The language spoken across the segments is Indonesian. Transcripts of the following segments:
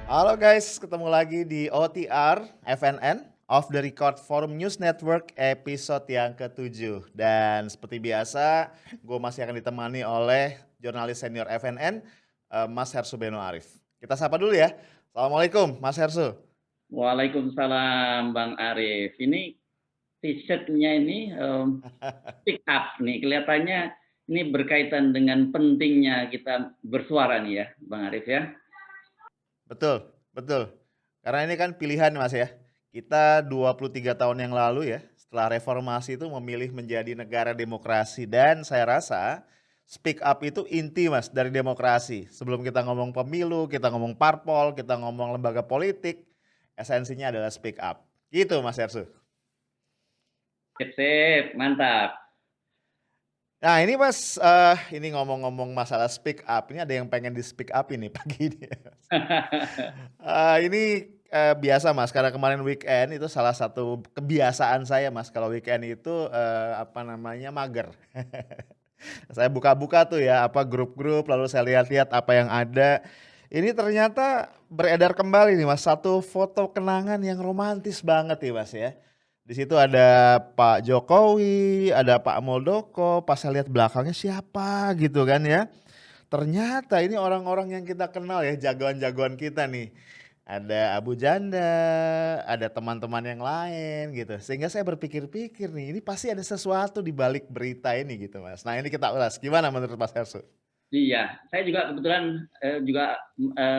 Halo guys, ketemu lagi di OTR FNN Off the Record Forum News Network episode yang ke-7. Dan seperti biasa, gue masih akan ditemani oleh jurnalis senior FNN, Mas Hersu Beno Arif. Kita sapa dulu ya. Assalamualaikum Mas Hersu. Waalaikumsalam Bang Arif. Ini t-shirt-nya ini, speak up nih, kelihatannya ini berkaitan dengan pentingnya kita bersuara nih ya, Bang Arif ya. Betul, betul. Karena ini kan pilihan Mas ya. Kita 23 tahun yang lalu ya, setelah reformasi itu memilih menjadi negara demokrasi dan saya rasa speak up itu inti Mas dari demokrasi. Sebelum kita ngomong pemilu, kita ngomong parpol, kita ngomong lembaga politik, esensinya adalah speak up. Gitu Mas Ersu. Sip sip, mantap. Nah ini Mas, ini ngomong-ngomong masalah speak up, ini ada yang pengen di speak up ini pagi ini. Ini, biasa Mas, karena kemarin weekend itu salah satu kebiasaan saya Mas, kalau weekend itu, apa namanya, mager. Saya buka-buka tuh ya, apa, grup-grup, lalu saya lihat-lihat apa yang ada. Ini ternyata beredar kembali nih Mas, satu foto kenangan yang romantis banget nih Mas ya. Di situ ada Pak Jokowi, ada Pak Muldoko, pas saya lihat belakangnya siapa gitu kan ya. Ternyata ini orang-orang yang kita kenal ya, jagoan-jagoan kita nih. Ada Abu Janda, ada teman-teman yang lain gitu. Sehingga saya berpikir-pikir nih, ini pasti ada sesuatu di balik berita ini gitu Mas. Nah ini kita ulas, gimana menurut Mas Hersu? Iya, saya juga kebetulan,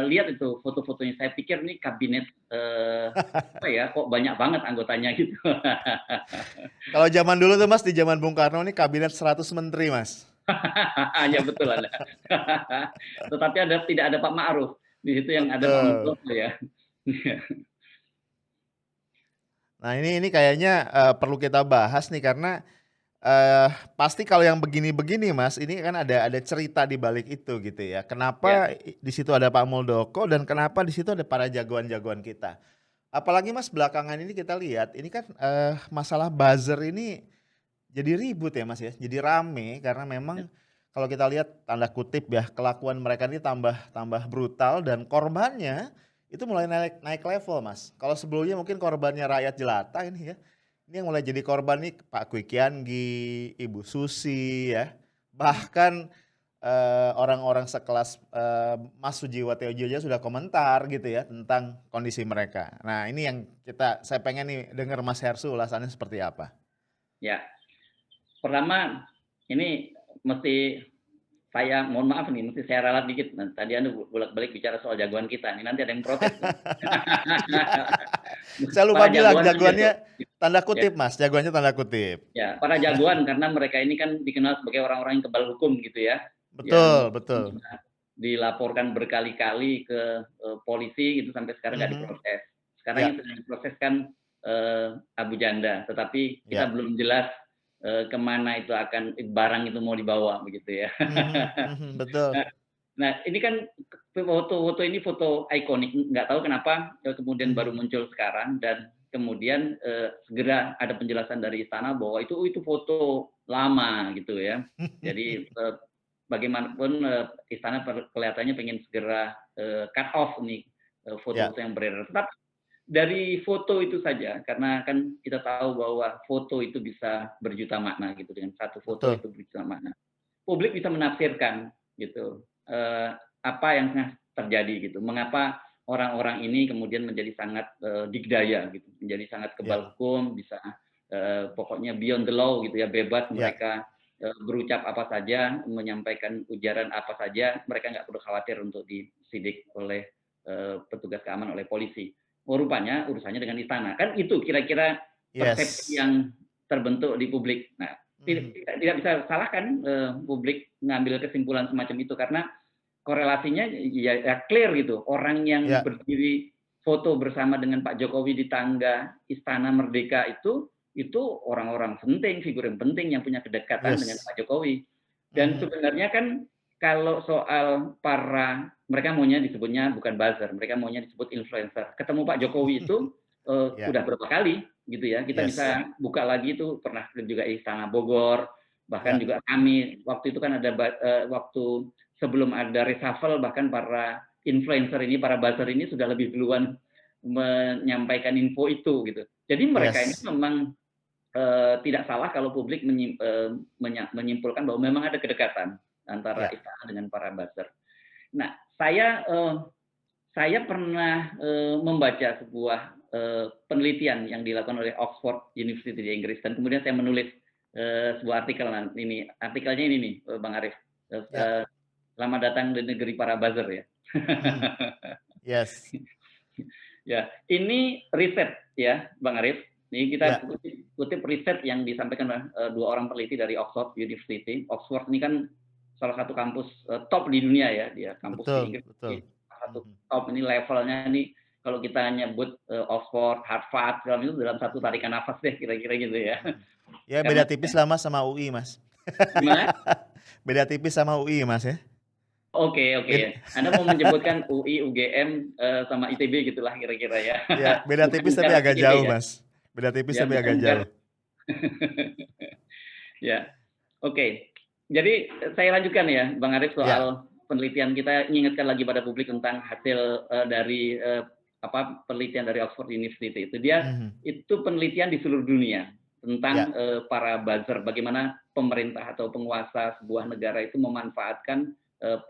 lihat itu foto-fotonya. Saya pikir nih kabinet, apa ya, kok banyak banget anggotanya gitu. Kalau zaman dulu tuh Mas, di zaman Bung Karno nih kabinet 100 menteri Mas. Ya betul ada. Tetapi tidak ada Pak Ma'ruf, di situ yang ada Pak Betul. Muldoko ya. Nah ini kayaknya perlu kita bahas nih karena pasti kalau yang begini-begini Mas, ini kan ada cerita di balik itu gitu ya. Ya. Kenapa di situ ada Pak Muldoko dan kenapa di situ ada para jagoan-jagoan kita. Apalagi Mas belakangan ini kita lihat, ini kan masalah buzzer ini jadi ribut ya Mas ya, jadi rame karena memang kalau kita lihat tanda kutip ya, kelakuan mereka ini tambah tambah brutal dan korbannya itu mulai naik naik level Mas. Kalau sebelumnya mungkin korbannya rakyat jelata ini ya, ini yang mulai jadi korban nih Pak Kwi Kian-gi, Ibu Susi ya, bahkan orang-orang sekelas Mas Sujiwo Tejojo sudah komentar gitu ya tentang kondisi mereka. Nah ini yang saya pengen nih dengar Mas Hersu ulasannya seperti apa. Ya, pertama ini mesti saya mohon maaf nih, mesti saya ralat dikit. Nah, tadi Anda bolak-balik bicara soal jagoan kita, ini nanti ada yang protes nih. Iya. Saya lupa Para bilang jagoan aja tuh. jagoannya tanda Ya, kutip Mas, jagoannya tanda kutip. ya, para jagoan karena mereka ini kan dikenal sebagai orang-orang yang kebal hukum gitu ya, yang Betul, betul. sudah dilaporkan berkali-kali ke polisi gitu sampai sekarang nggak Mhm. diproses. Sekarang Ya, yang sedang diproses kan Abu Janda, tetapi kita ya. belum jelas kemana itu akan barang itu mau dibawa begitu ya. Mhm, mhm, betul. Nah, nah ini kan foto-foto ini foto ikonik, nggak tahu kenapa kemudian baru Mhm. muncul sekarang dan kemudian segera ada penjelasan dari istana bahwa itu foto lama gitu ya. Jadi bagaimanapun istana kelihatannya pengen segera cut off nih Ya, foto-foto yang beredar. Tetapi dari foto itu saja, karena kan kita tahu bahwa foto itu bisa berjuta makna gitu, dengan satu foto betul. itu berjuta makna. Publik bisa menafsirkan gitu, apa yang tengah terjadi gitu. Mengapa orang-orang ini kemudian menjadi sangat dikdaya gitu, menjadi sangat Ya, kebal hukum, bisa pokoknya beyond the law gitu ya, bebas ya. mereka berucap apa saja, menyampaikan ujaran apa saja, mereka nggak perlu khawatir untuk disidik oleh petugas keamanan, oleh polisi. Oh rupanya urusannya dengan istana. Kan itu kira-kira persepsi Yes. yang terbentuk di publik. Nah, Mhm. tidak bisa salahkan publik mengambil kesimpulan semacam itu karena korelasinya ya clear gitu. Orang yang Ya. berdiri foto bersama dengan Pak Jokowi di tangga Istana Merdeka itu orang-orang penting, figur yang penting yang punya kedekatan dengan Yes. Pak Jokowi. Dan Mhm. sebenarnya kan kalau soal mereka maunya disebutnya bukan buzzer, mereka maunya disebut influencer. Ketemu Pak Jokowi itu Ya. udah berapa kali gitu ya. Kita Yes. bisa buka lagi itu pernah juga Istana Bogor, bahkan Ya. juga kami waktu itu kan ada waktu sebelum ada reshuffle bahkan para influencer ini, para buzzer ini sudah lebih duluan menyampaikan info itu gitu. Jadi mereka ini Yes. memang tidak salah kalau publik menyimpulkan bahwa memang ada kedekatan antara Ya, istana dengan para buzzer. Nah, saya pernah membaca sebuah penelitian yang dilakukan oleh Oxford University di Inggris dan kemudian saya menulis sebuah artikel ini. Artikelnya ini nih, Bang Arif. ya. Selamat datang di negeri para buzzer ya. Mhm. Yes. Ya, ini riset ya, Bang Arif. Ini kita Ya, kutip riset yang disampaikan oleh dua orang peneliti dari Oxford University. Oxford ini kan salah satu kampus top di dunia ya, dia kampus di betul, Inggris. betul. Salah satu Mhm. top ini levelnya nih kalau kita nyebut Oxford, Harvard, segala itu dalam satu tarikan nafas deh kira-kira gitu ya. Mhm. Ya Karena beda tipis lah Mas sama UI Mas. gimana? Beda tipis sama UI Mas ya. Oke, Bed oke. Anda mau menyebutkan UI, UGM, sama ITB gitulah kira-kira ya. ya beda Bukan tipis tapi bukan agak ITB jauh ya? Mas. Beda tipis Ya, tapi agak bukan jauh. Ya, oke. Jadi saya lanjutkan ya, Bang Arif Ya, soal penelitian kita mengingatkan lagi pada publik tentang hasil dari penelitian dari Oxford University itu. Dia mhm. itu penelitian di seluruh dunia tentang Ya, para buzzer, bagaimana pemerintah atau penguasa sebuah negara itu memanfaatkan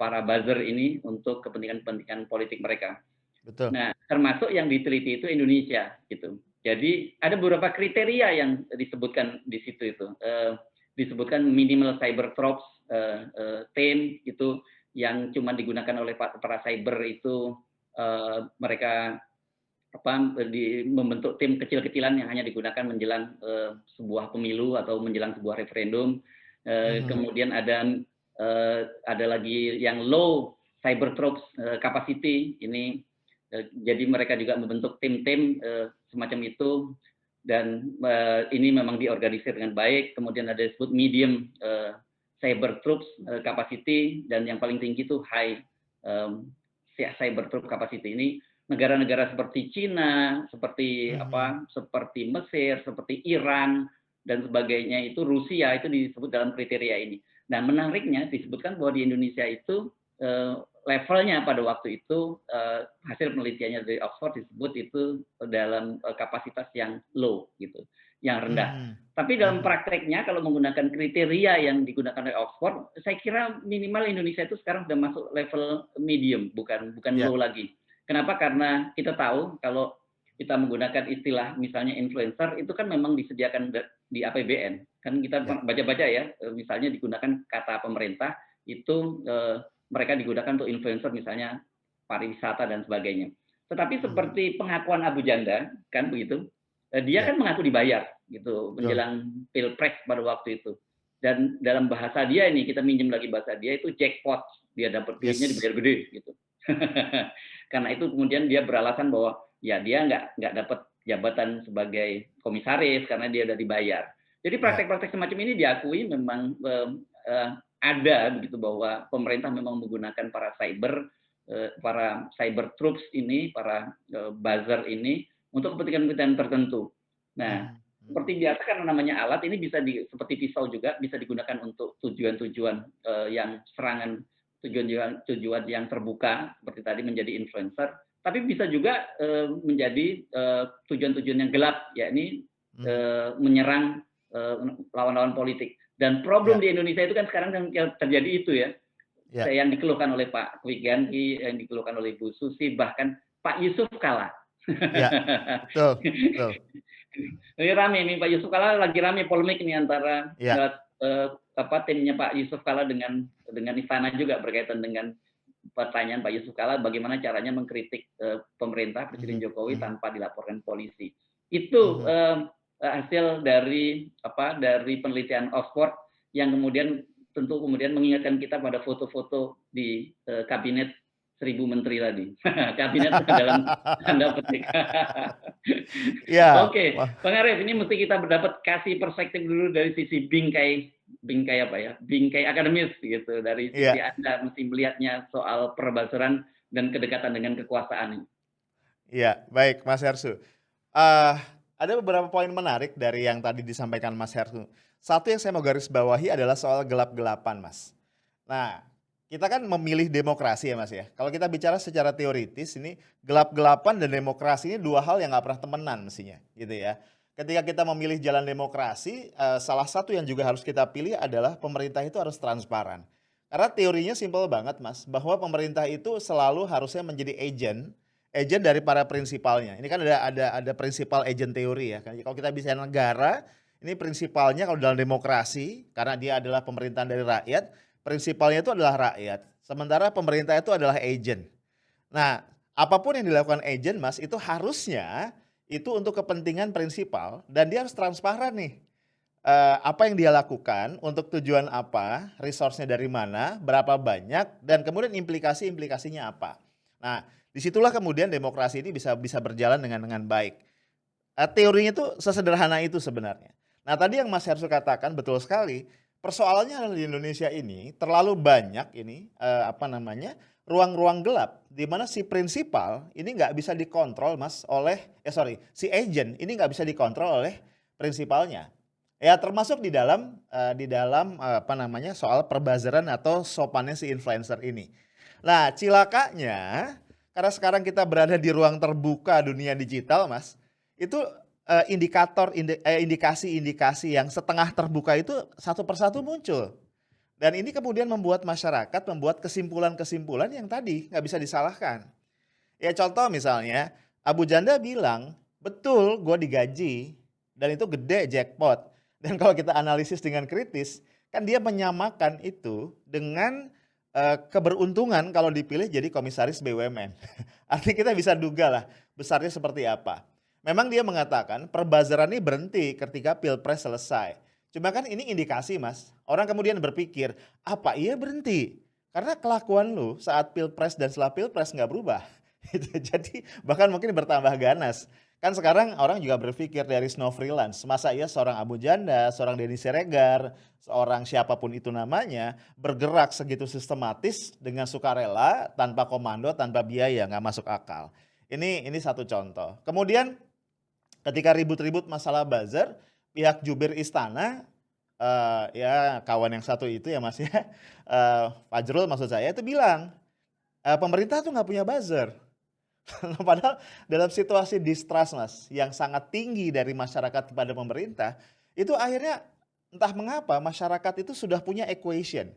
para buzzer ini untuk kepentingan-kepentingan politik mereka. betul. Nah, termasuk yang diteliti itu Indonesia gitu. Jadi ada beberapa kriteria yang disebutkan di situ itu. Disebutkan minimal cyber tropes team itu yang cuma digunakan oleh para cyber itu mereka membentuk tim kecil-kecilan yang hanya digunakan menjelang sebuah pemilu atau menjelang sebuah referendum. Mhm, Kemudian ada lagi yang low cyber tropes capacity ini jadi mereka juga membentuk tim-tim semacam itu dan ini memang diorganisir dengan baik. Kemudian ada disebut medium cyber troops capacity dan yang paling tinggi itu high cyber troop capacity. Ini negara-negara seperti Cina, seperti mhm, seperti Mesir, seperti Iran dan sebagainya itu Rusia itu disebut dalam kriteria ini. Nah, menariknya disebutkan bahwa di Indonesia itu levelnya pada waktu itu hasil penelitiannya dari Oxford disebut itu dalam kapasitas yang low gitu, yang rendah. mhm, Tapi dalam mhm. prakteknya kalau menggunakan kriteria yang digunakan oleh Oxford, saya kira minimal Indonesia itu sekarang sudah masuk level medium, bukan Ya, low lagi. Kenapa? Karena kita tahu kalau kita menggunakan istilah misalnya influencer itu kan memang disediakan di APBN. Kan kita ya, baca-baca ya, misalnya digunakan kata pemerintah itu mereka digunakan untuk influencer misalnya pariwisata dan sebagainya. Tetapi mhm, seperti pengakuan Abu Janda kan begitu, dia ya, kan mengaku dibayar gitu betul. menjelang pilpres pada waktu itu. Dan dalam bahasa dia ini kita minjem lagi bahasa dia itu jackpot, dia dapat duitnya Yes. dibayar gede gitu. Karena itu kemudian dia beralasan bahwa ya dia nggak dapat jabatan sebagai komisaris karena dia udah dibayar. Jadi Ya, praktek-praktek semacam ini diakui memang ada begitu bahwa pemerintah memang menggunakan para cyber troops ini, para buzzer ini untuk kepentingan-kepentingan tertentu. Nah, mhm, mhm. seperti biasa karena namanya alat ini bisa seperti pisau juga bisa digunakan untuk tujuan-tujuan yang serangan tujuan yang terbuka seperti tadi menjadi influencer, tapi bisa juga menjadi tujuan-tujuan yang gelap, yakni Mhm. menyerang lawan-lawan politik. Dan problem Ya, di Indonesia itu kan sekarang yang terjadi itu ya, ya, yang dikeluhkan oleh Pak Wiganti, yang dikeluhkan oleh Bu Susi, bahkan Pak Yusuf Kala. ya, betul, betul. Ini rame nih Pak Yusuf Kala lagi rame polemik nih antara Ya, timnya Pak Yusuf Kala dengan istana juga berkaitan dengan pertanyaan Pak Yusuf Kala bagaimana caranya mengkritik pemerintah Presiden mhm, Jokowi mhm, tanpa dilaporkan polisi. Itu mhm. hasil dari penelitian Oxford yang kemudian tentu kemudian mengingatkan kita pada foto-foto di kabinet 1.000 menteri tadi. Kabinet dalam tanda petik. Iya, Oke, wah, Bang Arif, ini mesti kita dapat kasih perspektif dulu dari sisi bingkai apa ya? Bingkai akademis gitu. Dari sisi iya, Anda mesti melihatnya soal perbatasan dan kedekatan dengan kekuasaan. iya, baik Mas Herssu. Eee, ada beberapa poin menarik dari yang tadi disampaikan Mas Herssu. Satu yang saya mau garis bawahi adalah soal gelap-gelapan, Mas. Nah, kita kan memilih demokrasi ya Mas ya. Kalau kita bicara secara teoritis ini gelap-gelapan dan demokrasi ini 2 hal yang nggak pernah temenan mestinya, gitu ya. Ketika kita memilih jalan demokrasi, salah satu yang juga harus kita pilih adalah pemerintah itu harus transparan. Karena teorinya simpel banget Mas, bahwa pemerintah itu selalu harusnya menjadi agent dari para prinsipalnya. Ini kan ada prinsipal agent teori ya. Kalau kita bicara negara, ini prinsipalnya kalau dalam demokrasi, karena dia adalah pemerintahan dari rakyat, prinsipalnya itu adalah rakyat, sementara pemerintah itu adalah agent. Nah, apapun yang dilakukan agent Mas, itu harusnya itu untuk kepentingan prinsipal dan dia harus transparan nih, apa yang dia lakukan, untuk tujuan apa, resource-nya dari mana, berapa banyak, dan kemudian implikasi-implikasinya apa. Nah, disitulah kemudian demokrasi ini bisa bisa berjalan dengan baik. Teorinya itu sesederhana itu sebenarnya. Nah tadi yang Mas Hersey katakan betul sekali, persoalannya adalah di Indonesia ini terlalu banyak ini, apa namanya, ruang-ruang gelap di mana si prinsipal ini nggak bisa dikontrol Mas si agent ini nggak bisa dikontrol oleh prinsipalnya. Ya termasuk di dalam, apa namanya, soal perbazaran atau sopannya si influencer ini. Nah cilakanya, karena sekarang kita berada di ruang terbuka dunia digital Mas, itu, indikasi-indikasi yang setengah terbuka itu satu persatu muncul. Dan ini kemudian membuat masyarakat membuat kesimpulan-kesimpulan yang tadi nggak bisa disalahkan. Ya contoh misalnya, Abu Janda bilang, "Betul gue digaji, dan itu gede jackpot." Dan kalau kita analisis dengan kritis, kan dia menyamakan itu dengan, keberuntungan kalau dipilih jadi komisaris BUMN. Artinya kita bisa dugalah besarnya seperti apa. Memang dia mengatakan perbazaran ini berhenti ketika Pilpres selesai. Cuma kan ini indikasi Mas, orang kemudian berpikir, "Apa iya berhenti? Karena kelakuan lu saat Pilpres dan setelah Pilpres nggak berubah." Gitu. Jadi bahkan mungkin bertambah ganas. Kan sekarang orang juga berpikir there is no freelance. Masa iya seorang Abu Janda, seorang Denny Siregar, seorang siapapun itu namanya, bergerak segitu sistematis dengan sukarela, tanpa komando, tanpa biaya, nggak masuk akal. Ini satu contoh. Kemudian ketika ribut-ribut masalah buzzer, pihak jubir istana, ya kawan yang satu itu ya Mas ya, Fajrul maksud saya itu bilang, pemerintah tuh nggak punya buzzer. Padahal dalam situasi distrust Mas, yang sangat tinggi dari masyarakat kepada pemerintah, itu akhirnya entah mengapa masyarakat itu sudah punya equation.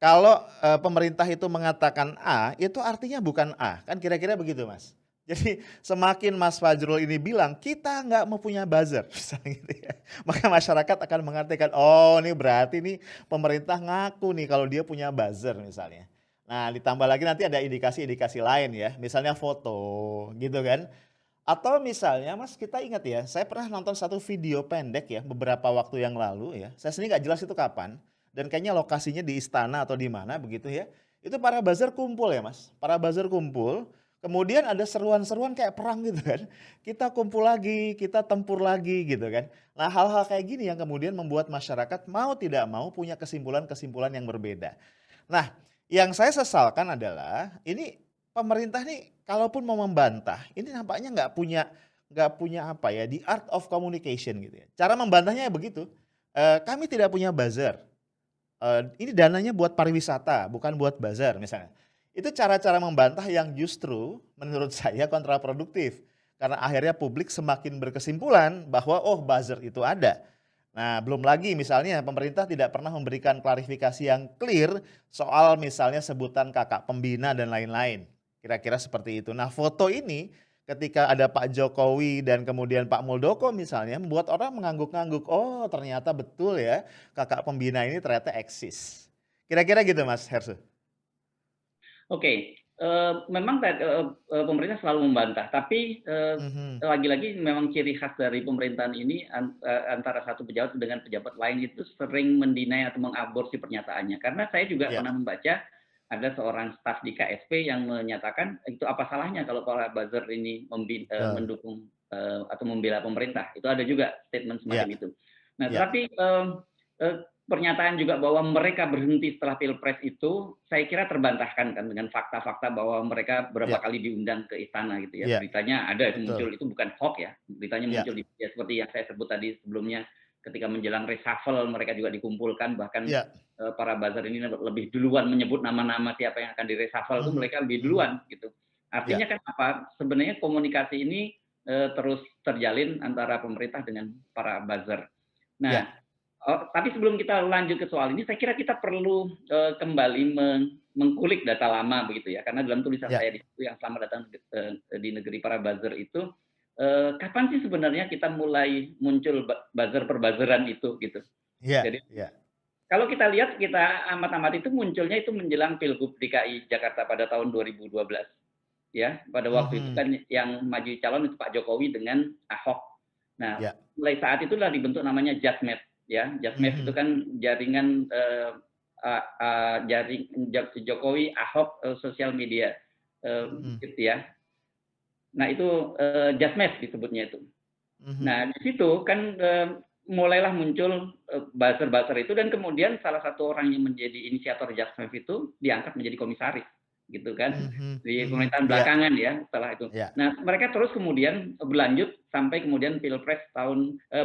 Kalau, pemerintah itu mengatakan A, itu artinya bukan A, kan kira-kira begitu Mas. Jadi semakin Mas Fajrul ini bilang, "Kita nggak mau punya buzzer," misalnya gitu ya, maka masyarakat akan mengatakan, "Oh ini berarti nih pemerintah ngaku nih kalau dia punya buzzer," misalnya. Nah ditambah lagi nanti ada indikasi-indikasi lain ya, misalnya foto gitu kan. Atau misalnya Mas kita ingat ya, saya pernah nonton satu video pendek ya beberapa waktu yang lalu ya, saya sendiri nggak jelas itu kapan, dan kayaknya lokasinya di istana atau di mana begitu ya. Itu para buzzer kumpul ya Mas, para buzzer kumpul, kemudian ada seruan-seruan kayak perang gitu kan. Kita kumpul lagi, kita tempur lagi gitu kan. Nah hal-hal kayak gini yang kemudian membuat masyarakat mau tidak mau punya kesimpulan-kesimpulan yang berbeda. Nah, yang saya sesalkan adalah ini pemerintah nih kalaupun mau membantah, ini nampaknya nggak punya apa ya, the art of communication gitu ya. Cara membantahnya ya begitu, "Kami tidak punya buzzer, ini dananya buat pariwisata bukan buat buzzer," misalnya. Itu cara-cara membantah yang justru menurut saya kontraproduktif. Karena akhirnya publik semakin berkesimpulan bahwa, oh buzzer itu ada. Nah, belum lagi misalnya pemerintah tidak pernah memberikan klarifikasi yang clear soal misalnya sebutan kakak pembina dan lain-lain. Kira-kira seperti itu. Nah, foto ini ketika ada Pak Jokowi dan kemudian Pak Muldoko misalnya membuat orang mengangguk-angguk. Oh, ternyata betul ya kakak pembina ini ternyata eksis. Kira-kira gitu Mas Hersey. Oke, memang pemerintah selalu membantah, tapi, Mhm. lagi-lagi memang ciri khas dari pemerintahan ini antara satu pejabat dengan pejabat lain itu sering mendinai atau mengaborsi pernyataannya. Karena saya juga Iya. pernah membaca ada seorang staf di KSP yang menyatakan, itu apa salahnya kalau para buzzer ini Betul. mendukung, atau membela pemerintah, itu ada juga statement Iya. semacam itu. Nah, Iya. tetapi, pernyataan juga bahwa mereka berhenti setelah Pilpres itu, saya kira terbantahkan kan dengan fakta-fakta bahwa mereka berapa Iya. kali diundang ke istana gitu ya. Iya. Beritanya ada itu Betul. muncul, itu bukan hoax ya, beritanya Iya. muncul ya seperti yang saya sebut tadi sebelumnya, ketika menjelang reshuffle mereka juga dikumpulkan, bahkan, Iya. para buzzer ini lebih duluan menyebut nama-nama siapa yang akan di-reshuffle itu Mhm mereka lebih mhm. duluan gitu. Artinya Iya kan apa, sebenarnya komunikasi ini, terus terjalin antara pemerintah dengan para buzzer. iya Nah, tapi sebelum kita lanjut ke soal ini, saya kira kita perlu, kembali mengkulik data lama begitu ya, karena dalam tulisan iya saya di situ yang "Selamat Datang di Negeri Para Buzzer" itu, kapan sih sebenarnya kita mulai muncul buzzer per-buzzer-an itu gitu. iya Jadi iya. kalau kita lihat, kita amat-amati itu munculnya itu menjelang Pilgub DKI Jakarta pada tahun 2012 ya. Pada waktu itu Mhm. kan yang maju calon itu Pak Jokowi dengan Ahok. Nah, Iya. mulai saat itulah dibentuk namanya Jadmed ya. Jadmed itu Mhm kan jaringan, jaring Jokowi, Ahok, sosial media, mhm gitu ya. Nah itu, Jadmed disebutnya itu. mhm. Nah, di situ kan, mulailah muncul, buzzer-buzzer itu dan kemudian salah satu orang yang menjadi inisiator Jadmed itu diangkat menjadi komisaris, gitu kan, Mhm di mhm. pemerintahan Iya belakangan ya, setelah itu. iya. Nah, mereka terus kemudian berlanjut sampai kemudian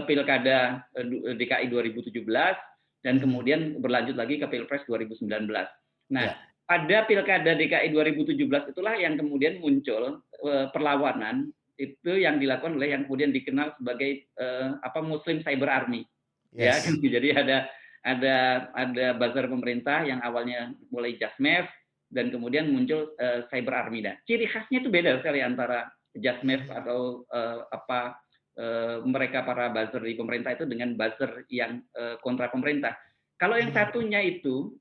pilkada, DKI 2017 dan Mhm. kemudian berlanjut lagi ke Pilpres 2019. Nah, Iya. pada pilkada DKI 2017 itulah yang kemudian muncul, perlawanan itu yang dilakukan oleh yang kemudian dikenal sebagai, Muslim Cyber Army, ya kan. Yes. Jadi ada buzzer pemerintah yang awalnya mulai Jasmev dan kemudian muncul, Cyber Army. Nah, ciri khasnya itu beda sekali antara Jasmev Mhm atau, mereka para buzzer di pemerintah itu dengan buzzer yang, kontra pemerintah. Kalau yang mhm. satunya itu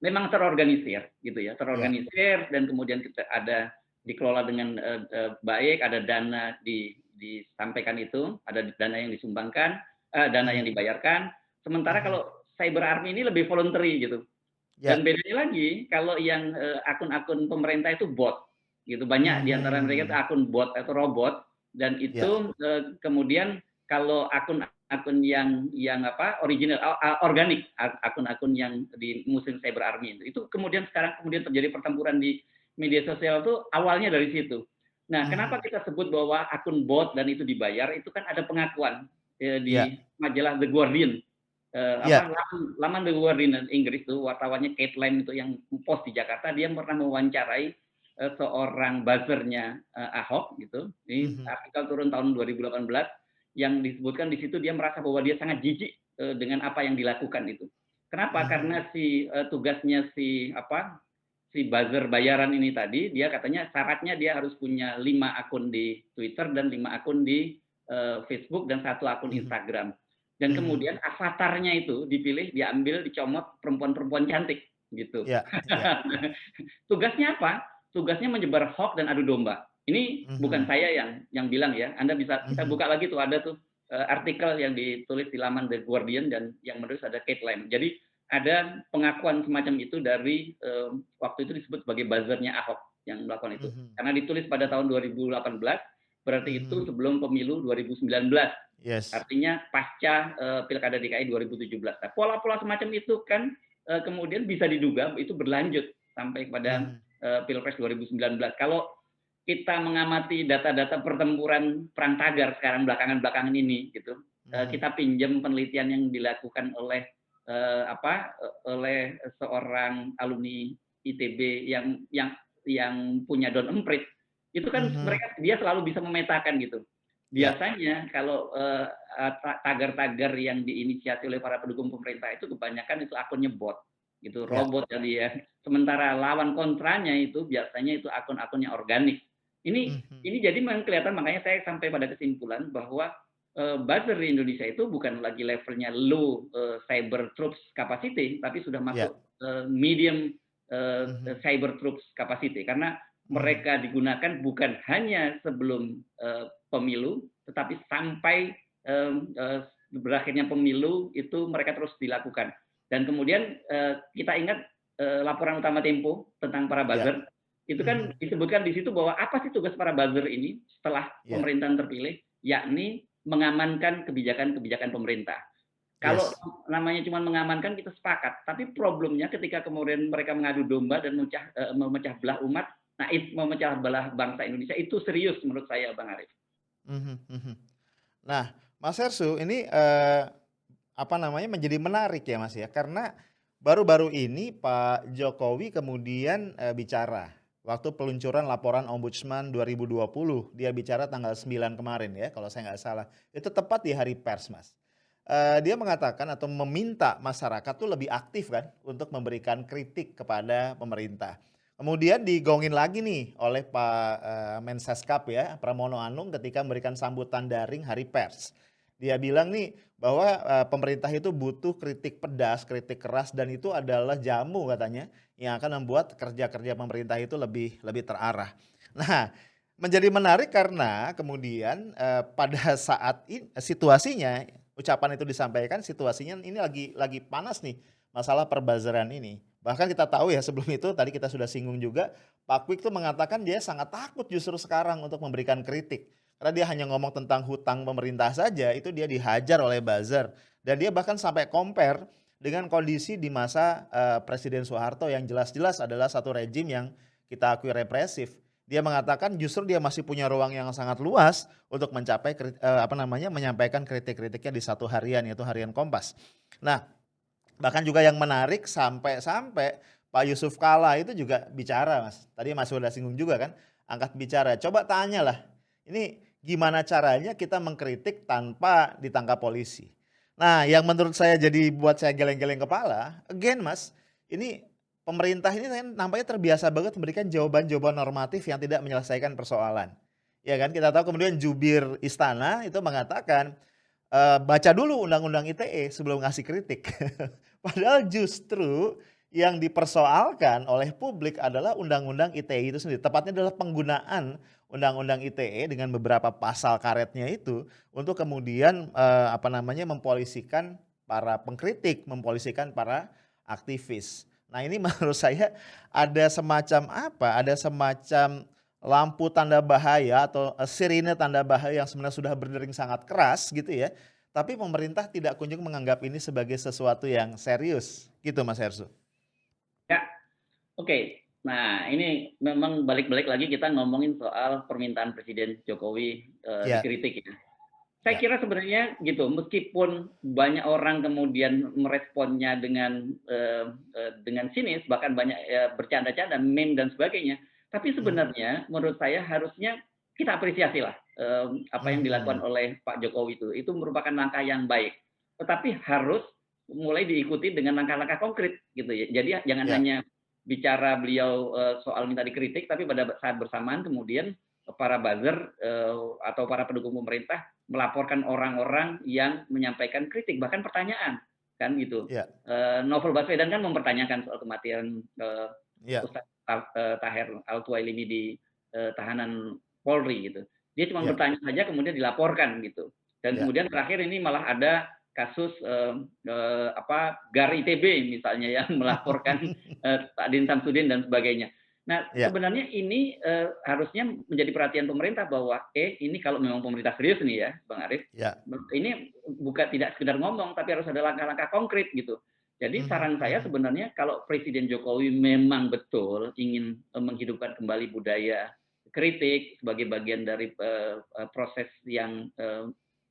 memang terorganisir gitu ya, Iya. terorganisir dan kemudian kita ada dikelola dengan, baik, ada dana disampaikan itu, ada dana yang disumbangkan, dana Mhm yang dibayarkan. Sementara mhm. kalau cyber army ini lebih voluntary gitu. Iya. Dan bedanya lagi kalau yang, akun-akun pemerintah itu bot, gitu. Banyak di antara mereka itu Mhm. akun bot atau robot dan Iya. itu, kemudian kalau akun-akun original, organik, akun-akun yang di musim cyber army itu kemudian sekarang kemudian terjadi pertempuran di media sosial itu awalnya dari situ. Nah, kenapa Mhm. kita sebut bahwa akun bot dan itu dibayar, itu kan ada pengakuan, di Iya majalah The Guardian. iya. Laman The Guardian Inggris tuh wartawannya Kate Lamb itu yang post di Jakarta, dia pernah mewawancarai, seorang buzzer-nya, Ahok gitu. Ini Mhm artikel turun tahun 2018 yang disebutkan di situ dia merasa bahwa dia sangat jijik, dengan apa yang dilakukan itu. Kenapa? mhm Karena tugasnya si buzzer bayaran ini tadi, dia katanya syaratnya dia harus punya 5 akun di Twitter dan 5 akun di, Facebook dan 1 akun mhm Instagram. Dan mhm. kemudian avatarnya itu dipilih, diambil, dicomot perempuan-perempuan cantik, gitu. Iya iya. Tugasnya apa? Tugasnya menyebar hoax dan adu domba. Ini bukan Mhm saya yang bilang ya, Anda kita mhm buka lagi tuh, ada tuh, artikel yang ditulis di laman The Guardian dan yang menulis ada Kate Lamb. Jadi ada pengakuan semacam itu dari, waktu itu disebut sebagai buzzer-nya Ahok yang melakukan itu. mhm Karena ditulis pada mhm tahun 2018, berarti itu mhm. sebelum pemilu 2019. Yes. Artinya pasca, pilkada DKI 2017. Nah, pola-pola semacam itu kan, kemudian bisa diduga itu berlanjut sampai kepada, Mhm Pilpres 2019. Kalau kita mengamati data-data pertempuran perang tagar sekarang belakangan-belakangan ini gitu, mhm kita pinjam penelitian yang dilakukan oleh, oleh seorang alumni ITB yang punya Don Emprit, itu kan mhm. dia selalu bisa memetakan gitu. Iya. Biasanya kalau, tagar-tagar yang diinisiasi oleh para pendukung pemerintah itu kebanyakan itu akunnya bot, gitu, Iya. robot tadi ya. Sementara lawan kontranya itu biasanya itu akun-akun yang organik. Ini Mhm jadi memang kelihatan, makanya saya sampai pada kesimpulan bahwa, buzzer di Indonesia itu bukan lagi levelnya low, cyber troops capacity, tapi sudah iya. masuk, medium, Mhm cyber troops capacity. Karena mhm. mereka digunakan bukan hanya sebelum, pemilu, tetapi sampai, berakhirnya pemilu itu mereka terus dilakukan. Dan kemudian, kita ingat, laporan utama Tempo tentang para Iya. buzzer, itu kan Mhm. disebutkan di situ bahwa apa sih tugas para buzzer ini setelah Iya. pemerintahan terpilih, yakni mengamankan kebijakan-kebijakan pemerintah. Kalau Yes. namanya cuma mengamankan kita sepakat, tapi problemnya ketika kemudian mereka mengadu domba dan memecah belah umat, nah memecah belah bangsa Indonesia itu serius menurut saya Bang Arif. Mhm mhm. Nah, Mas Herssu ini, apa namanya, menjadi menarik ya, Mas, ya, karena baru-baru ini Pak Jokowi kemudian, bicara waktu peluncuran laporan Ombudsman 2020, dia bicara tanggal 9 kemarin ya kalau saya nggak salah. Itu tepat di hari pers, Mas. Dia mengatakan atau meminta masyarakat tuh lebih aktif kan untuk memberikan kritik kepada pemerintah. Kemudian digongin lagi nih oleh Pak, Mensescap ya, Pramono Anung ketika memberikan sambutan daring hari pers. Dia bilang nih bahwa, pemerintah itu butuh kritik pedas, kritik keras dan itu adalah jamu katanya yang akan membuat kerja-kerja pemerintah itu lebih lebih terarah. Nah, menjadi menarik karena kemudian, pada saat situasinya, ucapan itu disampaikan situasinya ini lagi panas nih, masalah perbuzzer-an ini. Bahkan kita tahu ya sebelum itu tadi kita sudah singgung juga, Pak Kwik tuh mengatakan dia sangat takut justru sekarang untuk memberikan kritik. Karena dia hanya ngomong tentang hutang pemerintah saja, itu dia dihajar oleh buzzer. Dan dia bahkan sampai compare dengan kondisi di masa, Presiden Soeharto yang jelas-jelas adalah satu rejim yang kita akui represif. Dia mengatakan justru dia masih punya ruang yang sangat luas untuk mencapai apa namanya, menyampaikan kritik-kritiknya di satu harian, yaitu harian Kompas. Nah, bahkan juga yang menarik sampai-sampai Pak Yusuf Kalla itu juga bicara, Mas. Tadi Mas sudah singgung juga kan, angkat bicara. Coba tanyalah, ini gimana caranya kita mengkritik tanpa ditangkap polisi? Nah, yang menurut saya jadi buat saya geleng-geleng kepala, again Mas, ini pemerintah ini kan nampaknya terbiasa banget memberikan jawaban-jawaban normatif yang tidak menyelesaikan persoalan. Ya kan, kita tahu kemudian jubir istana itu mengatakan, baca dulu undang-undang ITE sebelum ngasih kritik. Padahal justru yang dipersoalkan oleh publik adalah undang-undang ITE itu sendiri, tepatnya adalah penggunaan undang-undang ITE dengan beberapa pasal karetnya itu untuk kemudian, apa namanya, mempolisikan para pengkritik, mempolisikan para aktivis. Nah ini menurut saya ada semacam apa, ada semacam lampu tanda bahaya atau, sirine tanda bahaya yang sebenarnya sudah berdering sangat keras gitu ya, tapi pemerintah tidak kunjung menganggap ini sebagai sesuatu yang serius, gitu Mas Hersut. Ya, oke. Nah, ini memang balik-balik lagi kita ngomongin soal permintaan Presiden Jokowi, Ya, dikritik ya. Saya ya, kira sebenarnya gitu, meskipun banyak orang kemudian meresponnya dengan sinis, bahkan banyak bercanda-canda, meme dan sebagainya. Tapi mhm, sebenarnya menurut saya harusnya kita apresiasi lah apa yang dilakukan mhm, oleh Pak Jokowi itu. Itu merupakan langkah yang baik. Tetapi harus mulai diikuti dengan langkah-langkah konkret gitu ya. Jadi jangan ya, hanya bicara beliau soal minta dikritik, tapi pada saat bersamaan kemudian para buzzer atau para pendukung pemerintah melaporkan orang-orang yang menyampaikan kritik bahkan pertanyaan kan gitu. ya, Novel Baswedan kan mempertanyakan soal kematian ya, Ustadz Taher Al-Tuwailini di tahanan Polri gitu. Dia cuma ya, bertanya saja kemudian dilaporkan gitu. Dan ya, kemudian terakhir ini malah ada kasus apa GAR ITB misalnya yang melaporkan Pak Din Samsudin dan sebagainya. Nah, ya, sebenarnya ini harusnya menjadi perhatian pemerintah bahwa ini kalau memang pemerintah serius nih ya, Bang Arif, ya, ini bukan tidak sekedar ngomong tapi harus ada langkah-langkah konkret gitu. Jadi mhm, saran saya mhm, sebenarnya kalau Presiden Jokowi memang betul ingin menghidupkan kembali budaya kritik sebagai bagian dari proses yang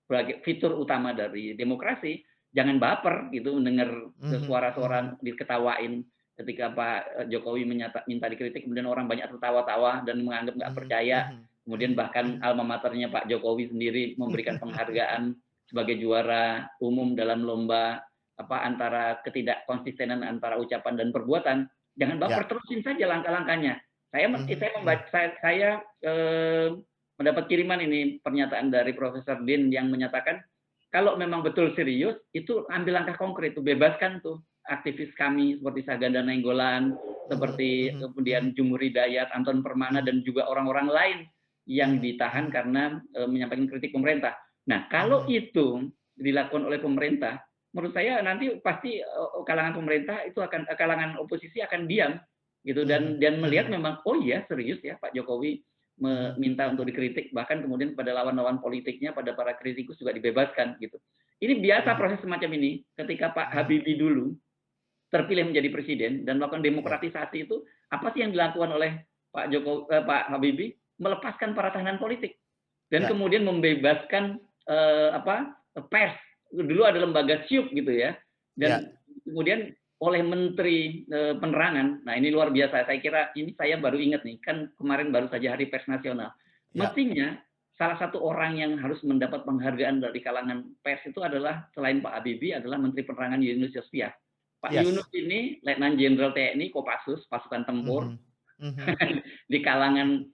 sebagai fitur utama dari demokrasi, jangan baper gitu mendengar mhm, mhm, suara-suara diketawain ketika Pak Jokowi minta dikritik, kemudian orang banyak tertawa-tawa dan menganggap nggak mhm, percaya. mhm, Kemudian mhm, bahkan mhm. alma maternya Pak Jokowi sendiri memberikan penghargaan sebagai juara umum dalam lomba apa antara ketidakkonsistenan antara ucapan dan perbuatan. Jangan baper, Ya, terusin saja langkah-langkahnya. Saya mhm, saya mhm, membaca saya mendapat kiriman ini pernyataan dari Profesor Din yang menyatakan kalau memang betul serius itu ambil langkah konkret tuh, bebaskan tuh aktivis kami seperti Saganda Nainggolan, mhm, seperti mhm, kemudian mhm, Jumur Hidayat, Anton Permana mhm, dan juga orang-orang lain yang mhm, ditahan mhm, karena menyampaikan kritik pemerintah. Nah, kalau mhm, itu dilakukan oleh pemerintah, menurut saya nanti pasti kalangan pemerintah itu akan kalangan oposisi akan diam gitu mhm, dan melihat mhm, memang oh iya serius ya Pak Jokowi mhm, meminta untuk mhm, dikritik bahkan kemudian pada lawan-lawan politiknya pada para kritikus juga dibebaskan gitu. Ini biasa mhm, proses semacam ini ketika Pak mhm, Habibie dulu terpilih menjadi presiden dan melakukan ya, demokratisasi itu apa sih yang dilakukan oleh Pak Habibie melepaskan para tahanan politik dan ya, kemudian membebaskan apa pers dulu ada lembaga SIUP gitu ya, Ya, dan kemudian oleh Menteri Penerangan. Nah ini luar biasa. Saya kira ini saya baru ingat nih, kan kemarin baru saja Hari Pers Nasional. ya, Mestinya salah satu orang yang harus mendapat penghargaan dari kalangan pers itu adalah selain Pak Habibie adalah Menteri Penerangan Yunus Yosvia. Pak Yunus yes. ini Letnan Jenderal TNI Kopassus, pasukan tempur, Mhm, mhm. di kalangan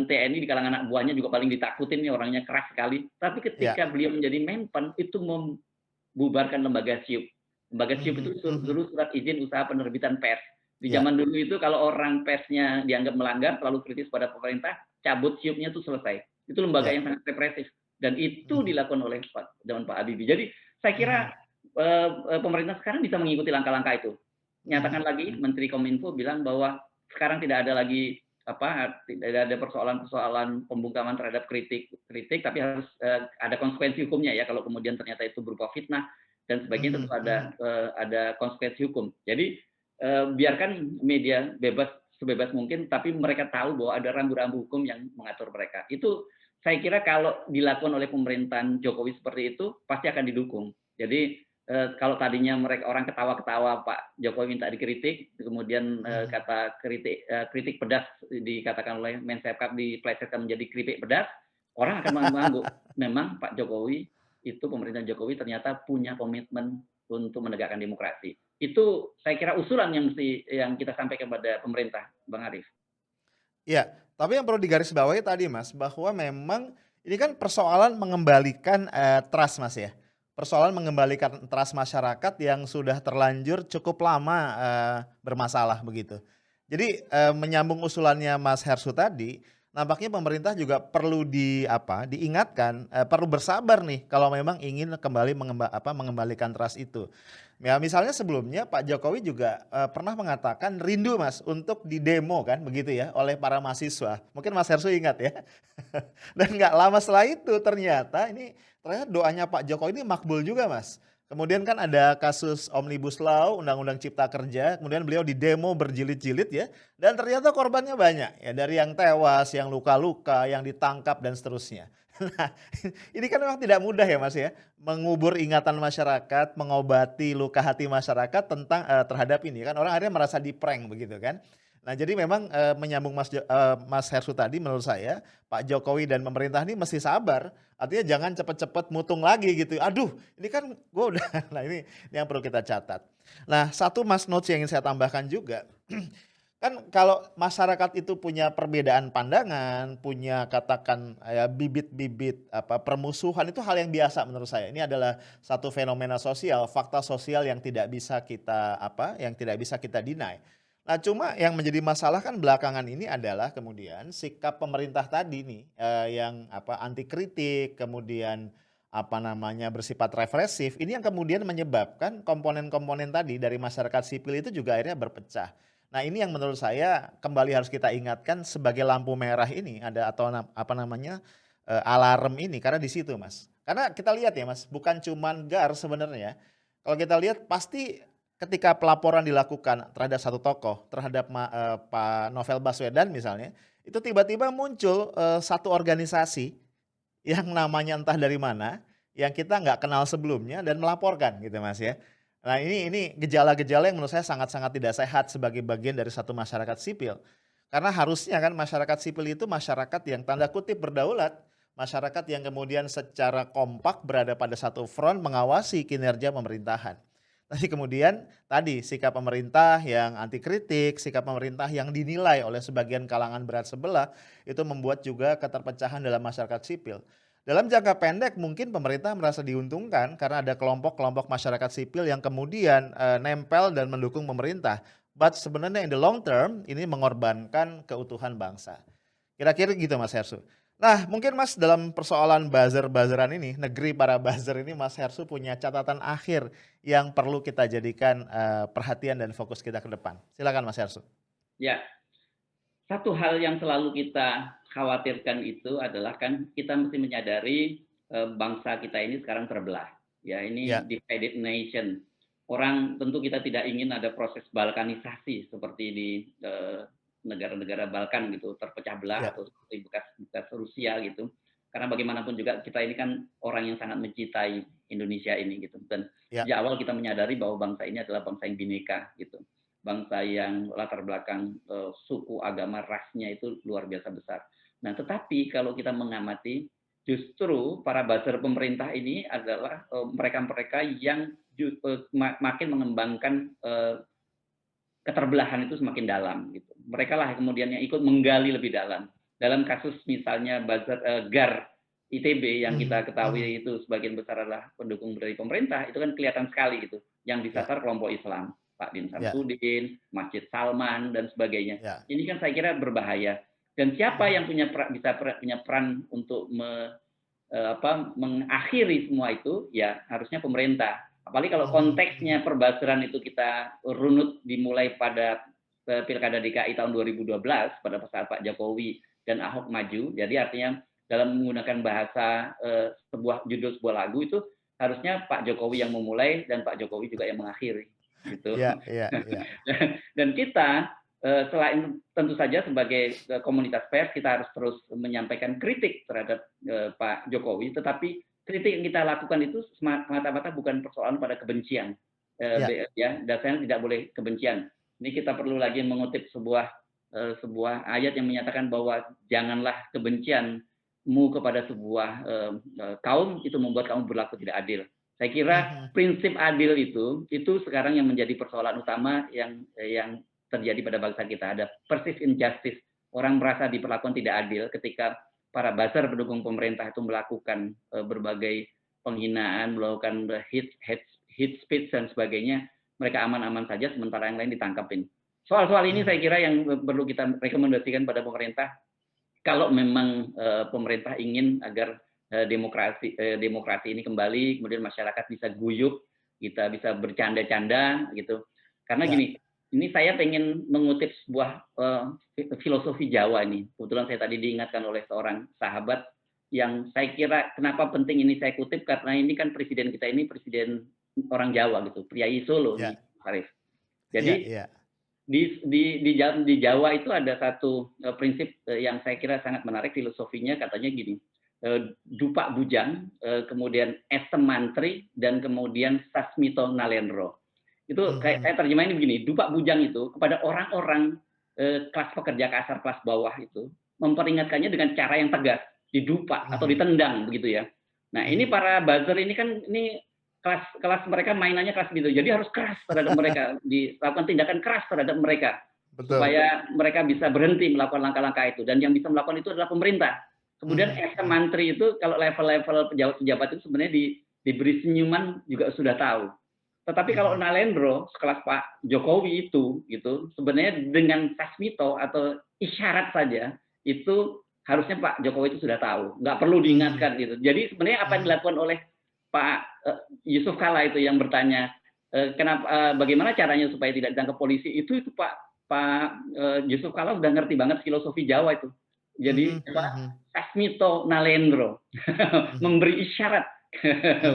TNI, di kalangan anak buahnya juga paling ditakutin nih orangnya keras sekali. Tapi Ya, ketika beliau menjadi Menpan itu membubarkan lembaga SIUP. Lembaga SIUP itu mhm, mhm. dulu surat izin usaha penerbitan pers. Di Ya, zaman dulu itu kalau orang persnya dianggap melanggar, terlalu kritis pada pemerintah, cabut SIUP-nya itu selesai. Itu lembaga ya. yang sangat represif dan itu Mhm, dilakukan oleh zaman Pak Habibie. Jadi saya kira mhm, pemerintah sekarang bisa mengikuti langkah-langkah itu. mhm, Nyatakan lagi mhm. Menteri Kominfo bilang bahwa sekarang tidak ada lagi tidak ada persoalan-persoalan pembungkaman terhadap kritik, tapi harus ada konsekuensi hukumnya ya kalau kemudian ternyata itu berupa fitnah dan sebagainya tentu Mhm, mhm. ada konsekuensi hukum. Jadi biarkan media bebas sebebas mungkin, tapi mereka tahu bahwa ada rambu-rambu hukum yang mengatur mereka. Itu saya kira kalau dilakukan oleh pemerintahan Jokowi seperti itu pasti akan didukung. Jadi kalau tadinya mereka orang ketawa-ketawa Pak Jokowi minta dikritik, kemudian Mhm. kata kritik pedas dikatakan oleh Mensekap diplesetkan menjadi kritik pedas, orang akan mengangguk. Memang Pak Jokowi itu pemerintahan Jokowi ternyata punya komitmen untuk menegakkan demokrasi. Itu saya kira usulan yang kita sampaikan kepada pemerintah, Bang Arif. Iya, tapi yang perlu digarisbawahi tadi Mas, bahwa memang ini kan persoalan mengembalikan, trust Mas ya. Persoalan mengembalikan trust masyarakat yang sudah terlanjur cukup lama, bermasalah begitu. Jadi, menyambung usulannya Mas Hersut tadi, nampaknya pemerintah juga perlu diingatkan, perlu bersabar nih kalau memang ingin kembali mengembalikan trust itu. Ya misalnya sebelumnya Pak Jokowi juga, pernah mengatakan rindu Mas untuk didemo kan begitu ya oleh para mahasiswa. Mungkin Mas Herssu ingat ya. Dan nggak lama setelah itu ternyata doanya Pak Jokowi ini makbul juga Mas. Kemudian kan ada kasus Omnibus Law, Undang-Undang Cipta Kerja, kemudian beliau didemo berjilid-jilid ya, dan ternyata korbannya banyak ya, dari yang tewas, yang luka-luka, yang ditangkap dan seterusnya. Nah, ini kan memang tidak mudah ya Mas ya, mengubur ingatan masyarakat, mengobati luka hati masyarakat terhadap ini kan orang akhirnya merasa di-prank begitu kan. Nah jadi memang, menyambung Mas Hersut tadi menurut saya, Pak Jokowi dan pemerintah ini mesti sabar, artinya jangan cepet-cepet mutung lagi gitu, aduh ini kan gua udah nah ini yang perlu kita catat. Nah satu Mas notes yang ingin saya tambahkan juga, kan kalau masyarakat itu punya perbedaan pandangan, punya katakan, bibit-bibit permusuhan itu hal yang biasa menurut saya. Ini adalah satu fenomena sosial, fakta sosial yang tidak bisa kita deny. Nah, cuma yang menjadi masalah kan belakangan ini adalah kemudian sikap pemerintah tadi nih, yang anti kritik, kemudian bersifat represif, ini yang kemudian menyebabkan komponen-komponen tadi dari masyarakat sipil itu juga akhirnya berpecah. Nah, ini yang menurut saya kembali harus kita ingatkan sebagai lampu merah ini ada atau alarm ini karena di situ, Mas. Karena kita lihat ya, Mas, bukan cuman GAR sebenarnya. Kalau kita lihat pasti ketika pelaporan dilakukan terhadap satu tokoh, terhadap Pak Novel Baswedan misalnya, itu tiba-tiba muncul, satu organisasi yang namanya entah dari mana, yang kita nggak kenal sebelumnya dan melaporkan gitu Mas ya. Nah ini gejala-gejala yang menurut saya sangat-sangat tidak sehat sebagai bagian dari satu masyarakat sipil. Karena harusnya kan masyarakat sipil itu masyarakat yang tanda kutip berdaulat, masyarakat yang kemudian secara kompak berada pada satu front mengawasi kinerja pemerintahan. Tapi kemudian tadi sikap pemerintah yang anti kritik, sikap pemerintah yang dinilai oleh sebagian kalangan berat sebelah itu membuat juga keterpecahan dalam masyarakat sipil. Dalam jangka pendek mungkin pemerintah merasa diuntungkan karena ada kelompok-kelompok masyarakat sipil yang kemudian, nempel dan mendukung pemerintah. But sebenarnya in the long term ini mengorbankan keutuhan bangsa. Kira-kira gitu Mas Hersu. Nah mungkin Mas dalam persoalan buzzer-buzzeran ini, negeri para buzzer ini Mas Hersu punya catatan akhir yang perlu kita jadikan, perhatian dan fokus kita ke depan. Silakan Mas Hersu. Ya, satu hal yang selalu kita khawatirkan itu adalah kan kita mesti menyadari bangsa kita ini sekarang terbelah. Ya, ini Ya, divided nation. Orang tentu kita tidak ingin ada proses balkanisasi seperti di negara-negara Balkan gitu, terpecah belah ya, atau seperti bekas bekas Rusia gitu. Karena bagaimanapun juga kita ini kan orang yang sangat mencintai Indonesia ini gitu. Dan Ya. sejak awal kita menyadari bahwa bangsa ini adalah bangsa yang bineka gitu. Bangsa yang latar belakang suku, agama, rasnya itu luar biasa besar. Nah, tetapi kalau kita mengamati justru para buzzer pemerintah ini adalah mereka-mereka yang makin mengembangkan keterbelahan itu semakin dalam gitu. Mereka lah kemudian yang ikut menggali lebih dalam. Dalam kasus misalnya buzzer GAR ITB yang kita ketahui itu sebagian besar adalah pendukung dari pemerintah, itu kan kelihatan sekali gitu. Yang Ya. disasar kelompok Islam, Pak Din Ya. Samsudin, Masjid Salman dan sebagainya. Ya. Ini kan saya kira berbahaya. Dan siapa yang punya peran untuk mengakhiri semua itu? Ya harusnya pemerintah. Apalagi kalau konteksnya perbuzzeran itu kita runut dimulai pada Pilkada DKI tahun 2012 pada saat Pak Jokowi dan Ahok maju. Jadi artinya dalam menggunakan bahasa judul sebuah lagu itu harusnya Pak Jokowi yang memulai dan Pak Jokowi juga yang mengakhiri gitu. Ya. Ya. Ya. Dan kita selain tentu saja sebagai komunitas pers kita harus terus menyampaikan kritik terhadap Pak Jokowi, tetapi kritik yang kita lakukan itu semata-mata bukan persoalan pada kebencian, Ya. ya dasarnya tidak boleh kebencian. Ini kita perlu lagi mengutip sebuah ayat yang menyatakan bahwa janganlah kebencianmu kepada sebuah kaum itu membuat kamu berlaku tidak adil. Saya kira prinsip adil itu sekarang yang menjadi persoalan utama yang terjadi pada bangsa kita. Ada perceived injustice. Orang merasa diperlakukan tidak adil ketika para buzzer pendukung pemerintah itu melakukan berbagai penghinaan, melakukan hate speech dan sebagainya. Mereka aman-aman saja, sementara yang lain ditangkapin. Soal-soal ini saya kira yang perlu kita rekomendasikan pada pemerintah. Kalau memang pemerintah ingin agar demokrasi ini kembali, kemudian masyarakat bisa guyup, kita bisa bercanda-canda gitu. Karena gini, ini saya ingin mengutip sebuah filosofi Jawa ini. Kebetulan saya tadi diingatkan oleh seorang sahabat yang saya kira kenapa penting ini saya kutip, karena ini kan presiden kita ini presiden orang Jawa gitu, Priai Solo nih, Arif. Jadi di Jawa itu ada satu prinsip yang saya kira sangat menarik filosofinya, katanya gini, dupak bujang, kemudian esem mantri, dan kemudian sasmito nalendro. Itu saya terjemahin begini, dupak bujang itu kepada orang-orang kelas pekerja kasar, kelas bawah itu, memperingatkannya dengan cara yang tegas, didupak atau ditendang begitu ya. Nah ini para buzzer ini kan ini kelas mereka mainannya kelas gitu, jadi harus keras terhadap mereka, dilakukan tindakan keras terhadap mereka. Betul. Supaya mereka bisa berhenti melakukan langkah-langkah itu, dan yang bisa melakukan itu adalah pemerintah. Kemudian mantri itu kalau level-level pejabat-pejabat itu sebenarnya diberi senyuman juga sudah tahu. Tetapi kalau Nalendro sekelas Pak Jokowi itu gitu, sebenarnya dengan sasmito atau isyarat saja itu harusnya Pak Jokowi itu sudah tahu, nggak perlu diingatkan gitu. Jadi sebenarnya apa yang dilakukan oleh Pak Yusuf Kala itu yang bertanya bagaimana caranya supaya tidak ditangkap polisi, itu Pak Yusuf Kala sudah ngerti banget filosofi Jawa itu. Jadi sasmito nalendro memberi isyarat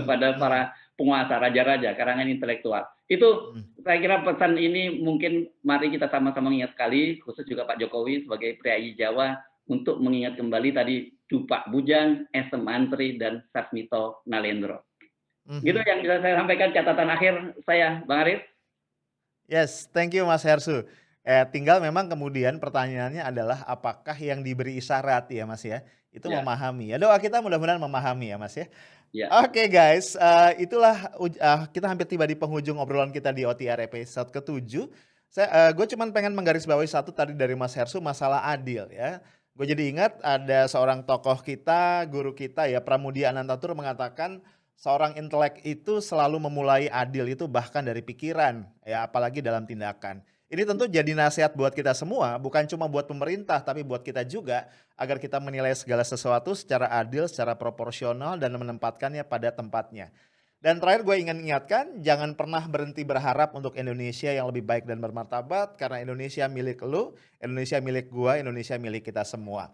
pada para penguasa, raja-raja, karangan intelektual. Itu saya kira pesan ini mungkin mari kita sama-sama ingat sekali, khusus juga Pak Jokowi sebagai priayi Jawa, untuk mengingat kembali tadi dupak bujang, esem mantri, dan sasmito nalendro. Gitu yang bisa saya sampaikan, catatan akhir saya, Bang Arif. Yes, thank you Mas Hersu. Tinggal memang kemudian pertanyaannya adalah apakah yang diberi isyarat ya Mas ya, itu memahami. Ya doa kita mudah-mudahan memahami ya Mas ya. Oke guys, itulah kita hampir tiba di penghujung obrolan kita di OTR episode ke-7. Gue cuman pengen menggarisbawahi satu tadi dari Mas Hersu, masalah adil ya. Gue jadi ingat ada seorang tokoh kita, guru kita ya, Pramudia Anantatur, mengatakan seorang intelek itu selalu memulai adil itu bahkan dari pikiran ya, apalagi dalam tindakan. Ini tentu jadi nasihat buat kita semua, bukan cuma buat pemerintah tapi buat kita juga, agar kita menilai segala sesuatu secara adil, secara proporsional, dan menempatkannya pada tempatnya. Dan terakhir gue ingin ingatkan, jangan pernah berhenti berharap untuk Indonesia yang lebih baik dan bermartabat, karena Indonesia milik lu, Indonesia milik gue, Indonesia milik kita semua.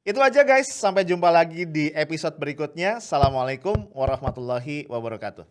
Itu aja guys, sampai jumpa lagi di episode berikutnya. Assalamualaikum warahmatullahi wabarakatuh.